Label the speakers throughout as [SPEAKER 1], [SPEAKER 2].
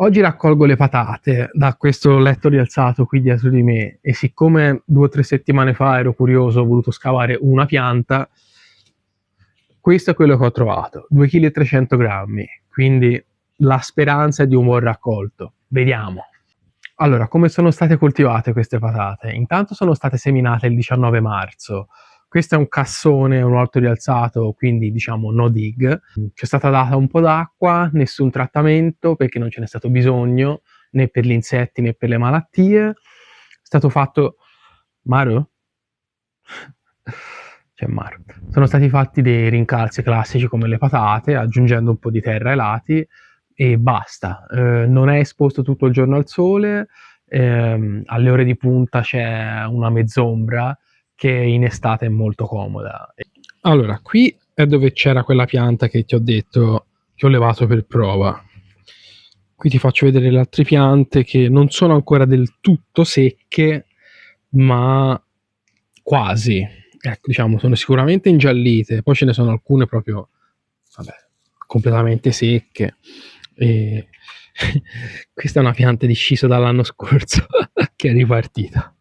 [SPEAKER 1] Oggi raccolgo le patate da questo letto rialzato qui dietro di me e siccome 2 o 3 settimane fa ero curioso, ho voluto scavare una pianta, questo è quello che ho trovato, 2,3 kg, quindi la speranza è di un buon raccolto. Vediamo. Allora, come sono state coltivate queste patate? Intanto sono state seminate il 19 marzo. Questo è un cassone, un orto rialzato, quindi diciamo no dig. C'è stata data un po' d'acqua, nessun trattamento perché non ce n'è stato bisogno, né per gli insetti né per le malattie. È stato fatto... Maro? C'è Maro. Sono stati fatti dei rincalzi classici come le patate, aggiungendo un po' di terra ai lati e basta. Non è esposto tutto il giorno al sole, alle ore di punta c'è una mezz'ombra che in estate è molto comoda. Allora, qui è dove c'era quella pianta che ti ho detto che ho levato per prova. Qui ti faccio vedere le altre piante che non sono ancora del tutto secche, ma quasi. Ecco, diciamo, sono sicuramente ingiallite, poi ce ne sono alcune proprio, vabbè, completamente secche. E questa è una pianta di sciso dall'anno scorso che è ripartita.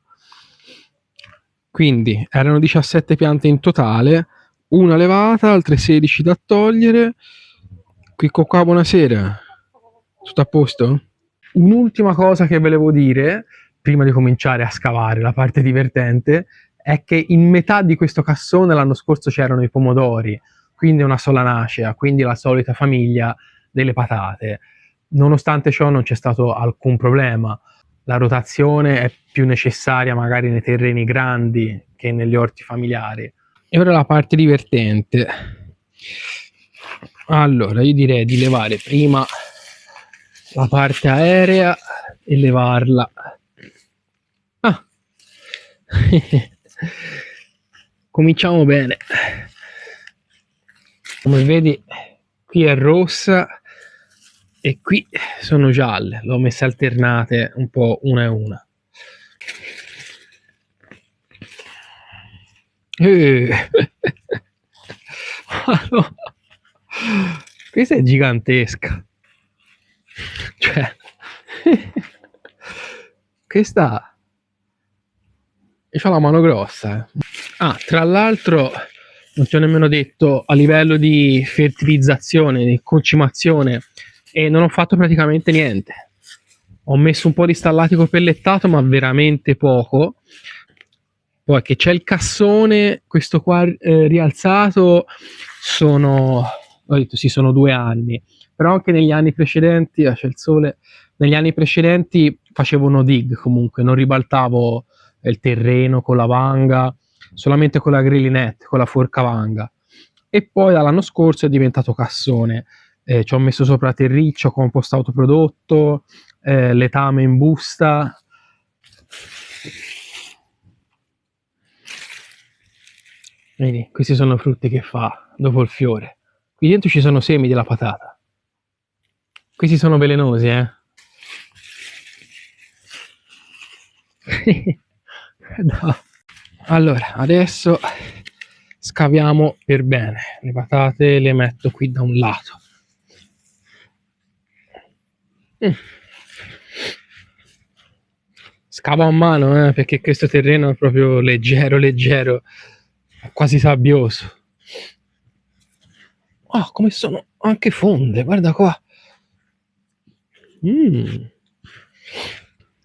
[SPEAKER 1] Quindi erano 17 piante in totale, una levata, altre 16 da togliere. Qui qua, buonasera. Tutto a posto? Un'ultima cosa che volevo dire, prima di cominciare a scavare la parte divertente, è che in metà di questo cassone l'anno scorso c'erano i pomodori, quindi una solanacea, quindi la solita famiglia delle patate. Nonostante ciò non c'è stato alcun problema. La rotazione è più necessaria magari nei terreni grandi che negli orti familiari. E ora la parte divertente. Allora, io direi di levare prima la parte aerea e levarla. Ah. Cominciamo bene. Come vedi, qui è rossa e qui sono gialle. L'ho messe alternate un po' una e una. Questa è gigantesca. Cioè, questa c'ha la mano grossa. Ah, tra l'altro non ti ho nemmeno detto a livello di fertilizzazione, di concimazione, e non ho fatto praticamente niente. Ho messo un po' di stallatico pellettato, ma veramente poco. Poi che c'è il cassone, questo qua rialzato, ho detto sì, sono 2 anni, però anche negli anni precedenti, c'è il sole, negli anni precedenti facevo no dig comunque, non ribaltavo il terreno con la vanga, solamente con la grillinette, con la forca vanga. E poi dall'anno scorso è diventato cassone. Ci ho messo sopra terriccio, compost autoprodotto, letame in busta. Vedi, questi sono frutti che fa dopo il fiore. Qui dentro ci sono semi della patata. Questi sono velenosi, eh? No. Allora, adesso scaviamo per bene. Le patate le metto qui da un lato. Scavo a mano, perché questo terreno è proprio leggero, quasi sabbioso. Oh, come sono anche fonde, guarda qua.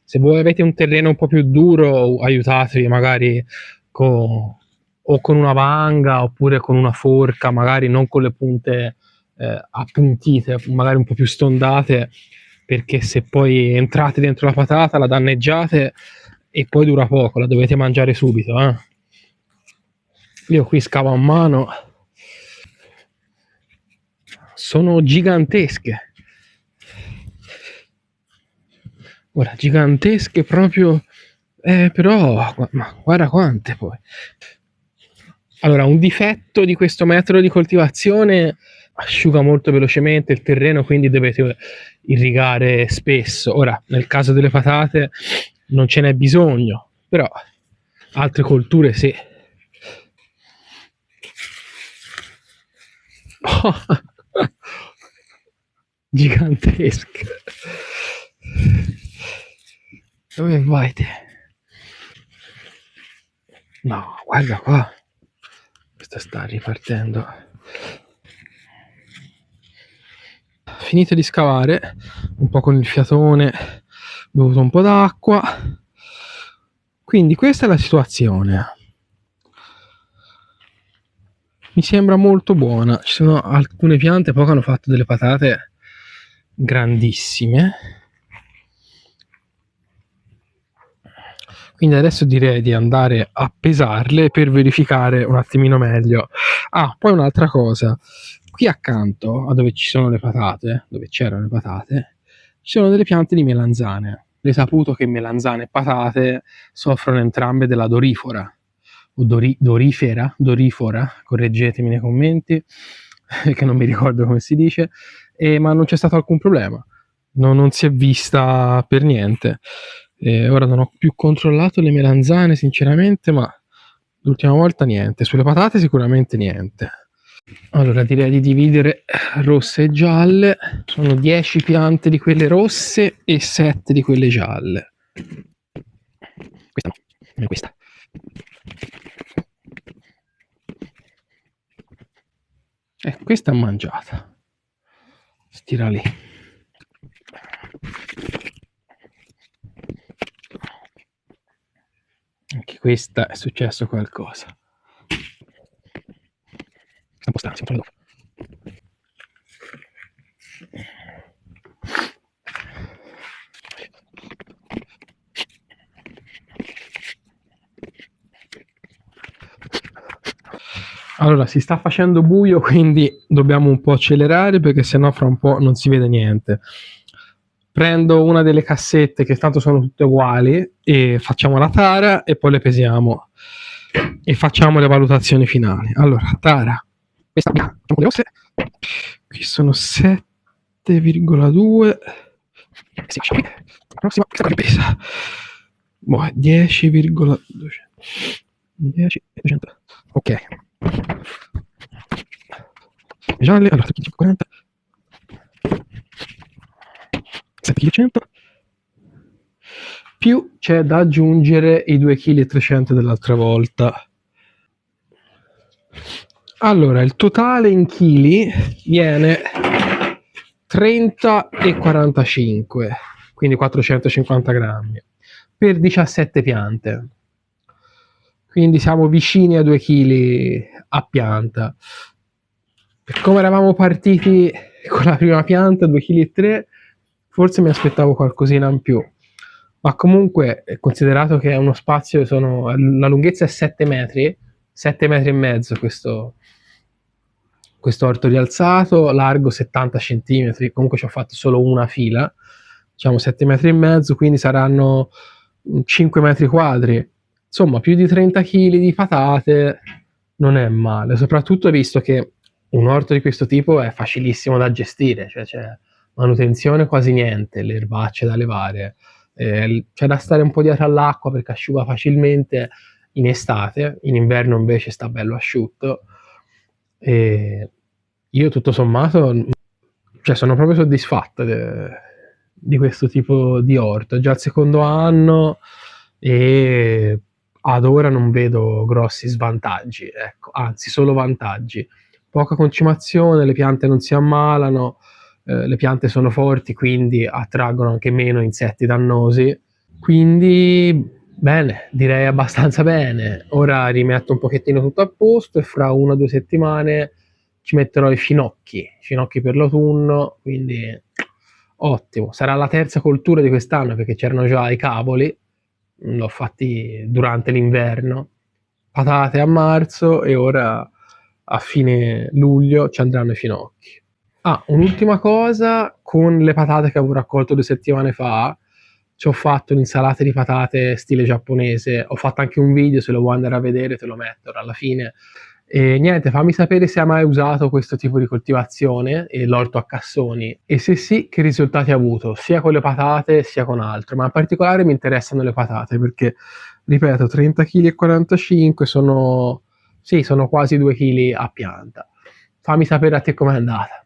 [SPEAKER 1] Se voi avete un terreno un po' più duro, aiutatevi magari o con una vanga oppure con una forca, magari non con le punte appuntite, magari un po' più stondate, perché se poi entrate dentro la patata, la danneggiate e poi dura poco, la dovete mangiare subito. Io qui scavo a mano. Sono gigantesche. Ora, gigantesche proprio, però, ma guarda quante poi. Allora, un difetto di questo metodo di coltivazione: asciuga molto velocemente il terreno, quindi dovete irrigare spesso. Ora, nel caso delle patate non ce n'è bisogno, però altre colture sì. Oh, gigantesche. Dove vai te? No, guarda qua. Questa sta ripartendo. Finito di scavare, un po' con il fiatone, ho bevuto un po' d'acqua. Quindi questa è la situazione. Mi sembra molto buona. Ci sono alcune piante, poco hanno fatto delle patate grandissime. Quindi adesso direi di andare a pesarle per verificare un attimino meglio. Ah, poi un'altra cosa. Qui accanto a dove ci sono le patate, dove c'erano le patate, ci sono delle piante di melanzane. Hai saputo che melanzane e patate soffrono entrambe della dorifora. O dorifora, correggetemi nei commenti, che non mi ricordo come si dice, ma non c'è stato alcun problema. Non si è vista per niente. Ora non ho più controllato le melanzane sinceramente, ma l'ultima volta niente. Sulle patate sicuramente niente. Allora direi di dividere rosse e gialle. Sono 10 piante di quelle rosse e 7 di quelle gialle. Questa no, non è questa. Questa è mangiata. Stira lì. Anche questa è successo qualcosa. Sta un po' strano, si controlla dopo. Allora, si sta facendo buio, quindi dobbiamo un po' accelerare perché sennò fra un po' non si vede niente. Prendo una delle cassette che tanto sono tutte uguali e facciamo la tara e poi le pesiamo e facciamo le valutazioni finali. Allora, tara, questa facciamo le rosse, qui sono 7,2. Sì, lasciamo qui. La prossima, questa qua che pesa. 10,200. 10,200. Ok. Gialle, allora 40. 7,100 kg. Più c'è da aggiungere i 2,300 kg dell'altra volta. Allora, il totale in chili viene 30,45, quindi 450 grammi, per 17 piante. Quindi siamo vicini a 2 kg a pianta. Per come eravamo partiti con la prima pianta, 2,3 kg, forse mi aspettavo qualcosina in più. Ma comunque, considerato che è uno spazio, la lunghezza è 7 metri, 7 metri e mezzo questo orto rialzato, largo 70 centimetri, comunque ci ho fatto solo una fila, diciamo 7 metri e mezzo, quindi saranno 5 metri quadri. Insomma, più di 30 kg di patate non è male, soprattutto visto che un orto di questo tipo è facilissimo da gestire, cioè c'è manutenzione quasi niente, le erbacce da levare, c'è da stare un po' dietro all'acqua perché asciuga facilmente in estate, in inverno invece sta bello asciutto. E io tutto sommato, cioè, sono proprio soddisfatto di questo tipo di orto. È già il secondo anno e ad ora non vedo grossi svantaggi, ecco, anzi solo vantaggi. Poca concimazione, le piante non si ammalano, le piante sono forti, quindi attraggono anche meno insetti dannosi. Quindi bene, direi abbastanza bene. Ora rimetto un pochettino tutto a posto e fra 1 o 2 settimane ci metterò i finocchi per l'autunno, quindi ottimo. Sarà la terza coltura di quest'anno perché c'erano già i cavoli, l'ho fatti durante l'inverno, patate a marzo e ora a fine luglio ci andranno i finocchi. Ah, un'ultima cosa, con le patate che avevo raccolto 2 settimane fa, ci ho fatto un'insalata di patate stile giapponese, ho fatto anche un video, se lo vuoi andare a vedere te lo metto alla fine. E niente, fammi sapere se hai mai usato questo tipo di coltivazione, l'orto a cassoni, e se sì, che risultati hai avuto, sia con le patate sia con altro, ma in particolare mi interessano le patate perché, ripeto, 30,45 kg sono quasi 2 kg a pianta. Fammi sapere a te com'è andata.